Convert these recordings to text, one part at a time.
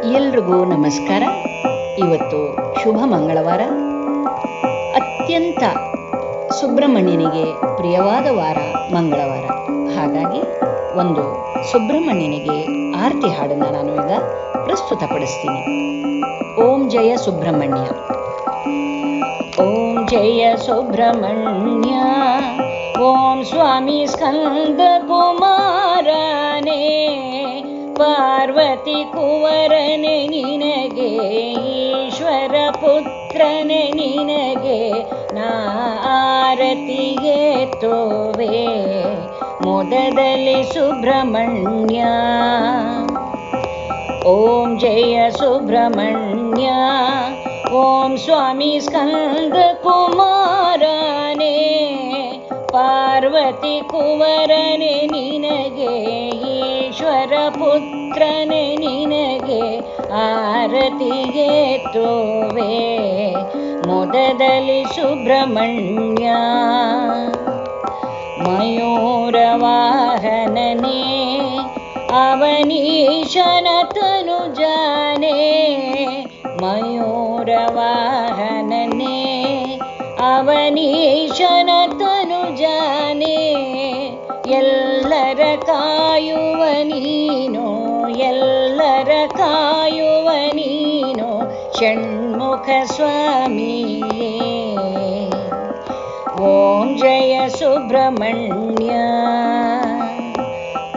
ಎಲ್ರಿಗೂ ನಮಸ್ಕಾರ. ಇವತ್ತು ಶುಭ ಮಂಗಳವಾರ, ಅತ್ಯಂತ ಸುಬ್ರಹ್ಮಣ್ಯನಿಗೆ ಪ್ರಿಯವಾದ ವಾರ ಮಂಗಳವಾರ. ಹಾಗಾಗಿ ಒಂದು ಸುಬ್ರಹ್ಮಣ್ಯನಿಗೆ ಆರತಿ ಹಾಡನ್ನು ನಾನು ಈಗ ಪ್ರಸ್ತುತಪಡಿಸ್ತೀನಿ. ಓಂ ಜಯ ಸುಬ್ರಹ್ಮಣ್ಯ. ಓಂ ಜಯ ಸುಬ್ರಹ್ಮಣ್ಯ, ಓಂ ಸ್ವಾಮಿ ಸ್ಕಂದ ಕುಮಾರನೇ, ಪಾರ್ವತಿ ಕುವರನೆ ನಿನಗೆ, ಈಶ್ವರ ಪುತ್ರನೆ ನಿನಗೆ ನಾ ಆರತಿಗೆ ತೋವೆ ಮೊದಲೇ ಸುಬ್ರಹ್ಮಣ್ಯ. ಓಂ ಜಯ ಸುಬ್ರಹ್ಮಣ್ಯ, ಓಂ ಸ್ವಾಮಿ ಸ್ಕಂದ ಕುಮಾರನೇ, ಪಾರ್ವತಿ ಕುವರನೆ ನಿನಗೆ, ಈಶ್ವರ ಪುತ್ರನೆ ನಿನಗೆ ಆರತಿಗೆ ತೋವೆ ಮೊದಲೇ ಸುಬ್ರಹ್ಮಣ್ಯ. ಮಯೂರ ವಾಹನನೇ, ಅವನೀಶನ ತನುಜಾನೇ, ಮಯೂರ ವಾಹನನೇ, ಅವನೀಶನ ತನುಜಾನೇ, ಎಲ್ಲರ ಕಾಯುವ ನೀನು, ಎಲ್ಲರ ಕಾಯುವ ನೀನು, ಷಣ್ಮುಖ ಸ್ವಾಮಿಯೇ. ಓಂ ಜಯ ಸುಬ್ರಹ್ಮಣ್ಯ.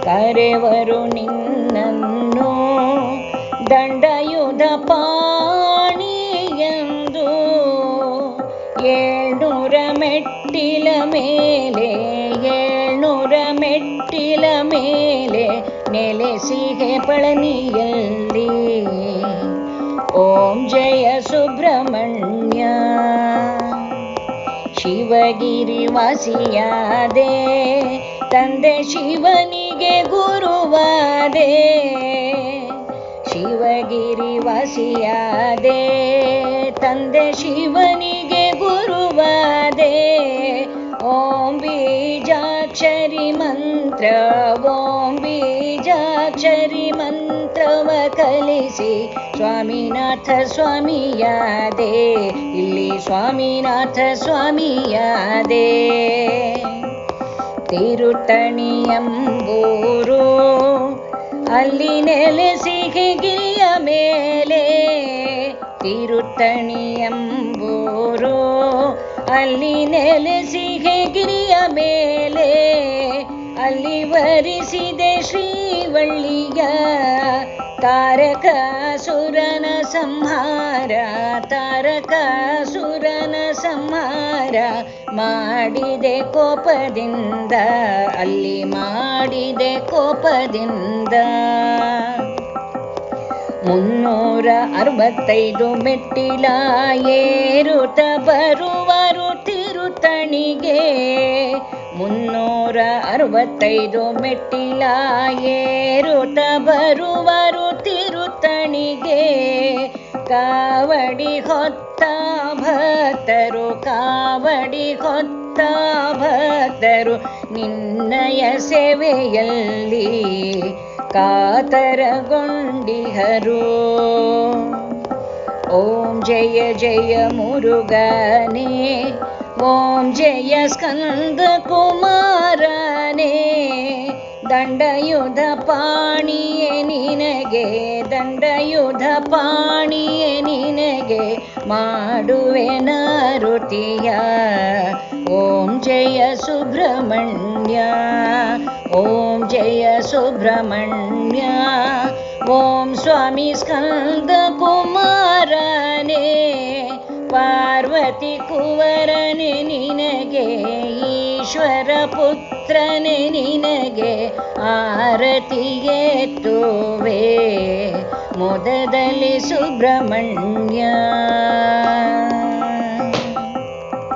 ಕರೆವರು ನಿನ್ನನ್ನು ದಂಡಯುಧ ಪಾಣಿಯೆಂದು, 700 ಮೆಟ್ಟಿಲ ಮೇಲೆ, 700 ಮೆಟ್ಟಿಲ ಮೇಲೆ ನೆಲೆಸಿಗೆ ಪಳನಿಯಲ್ಲಿ. ಓಂ ಜಯ ಸುಬ್ರಹ್ಮಣ್ಯ. ಶಿವಗಿರಿ ವಾಸಿಯಾದೆ, ತಂದೆ ಶಿವನಿಗೆ ಗುರುವಾದೆ, ಶಿವಗಿರಿ ವಾಸಿಯಾದೆ, ತಂದೆ ಶಿವನಿಗೆ ಗುರುವಾದೆ. ಓಂ ಬೀಜಾಕ್ಷರಿ ಮಂತ್ರ, ಓಂ ಬೀಜಾಕ್ಷರಿ ಮಂತ್ರವ ಕಲಿಸಿ ಸ್ವಾಮಿನಾಥ ಸ್ವಾಮಿಯಾದೆ, ಇಲ್ಲಿ ಸ್ವಾಮಿನಾಥ ಸ್ವಾಮಿಯಾದೆ. ತಿರುತಣಿಯಂಬೂರು, ಅಲ್ಲಿ ನೆಲೆಸಿಗೆ ಗಿರಿಯ ಮೇಲೆ, ತಿರುತಣಿಯಂಬೂರು, ಅಲ್ಲಿ ನೆಲೆಸಿಗೆ ಗಿರಿಯ ಮೇಲೆ, ಅಲ್ಲಿ ವರಿಸಿದೆ ಶ್ರೀವಳ್ಳಿಯ, ತಾರಕಾಸುರನ ಸಂಹಾರ, ತಾರಕಾಸುರನ ಸಂಹಾರ ಮಾಡಿದೆ ಕೋಪದಿಂದ, ಅಲ್ಲಿ ಮಾಡಿದೆ ಕೋಪದಿಂದ. 365 ಮೆಟ್ಟಿಲ ಏರುತ್ತ ಬರುವರು ತಿರುತಣಿಗೆ, 365 ಮೆಟ್ಟಿಲ ಏರುತ್ತ ಬರುವರು ತಿರುತಣಿಗೆ. ಕಾವಡಿ ಹೊತ್ತ ಭಕ್ತರು, ಕಾವಡಿ ಹೊತ್ತ ಭಕ್ತರು ನಿನ್ನಯ ಸೇವೆಯಲ್ಲಿ ಕಾತರಗೊಂಡಿಹರು. ಓಂ ಜಯ ಜಯ ಮುರುಗನೇ, ಓಂ ಜಯ ಸ್ಕಂದ ಕುಮಾರನೇ, ದಂಡಯುಧ ಪಾಣಿಯೇ ನಿನಗೆ, ದಂಡಯುಧ ಪಾಣಿಯೇ ನಿನಗೆ ಮಾಡುವೆ ನಾರುತಿಯ. ಓಂ ಜಯ ಸುಬ್ರಹ್ಮಣ್ಯ, ಓಂ ಜಯ ಸುಬ್ರಹ್ಮಣ್ಯ, ಓಂ ಸ್ವಾಮಿ ಸ್ಕಂದ ಕುಮಾರನೇ, ಪಾರ್ವತಿ ಕುವರನೆ ನಿನಗೆ, ಈಶ್ವರ ಪುತ್ರನೆ ನಿನಗೆ ಆರತಿಗೆ ತೋವೆ ಮೊದಲೇ ಸುಬ್ರಹ್ಮಣ್ಯ.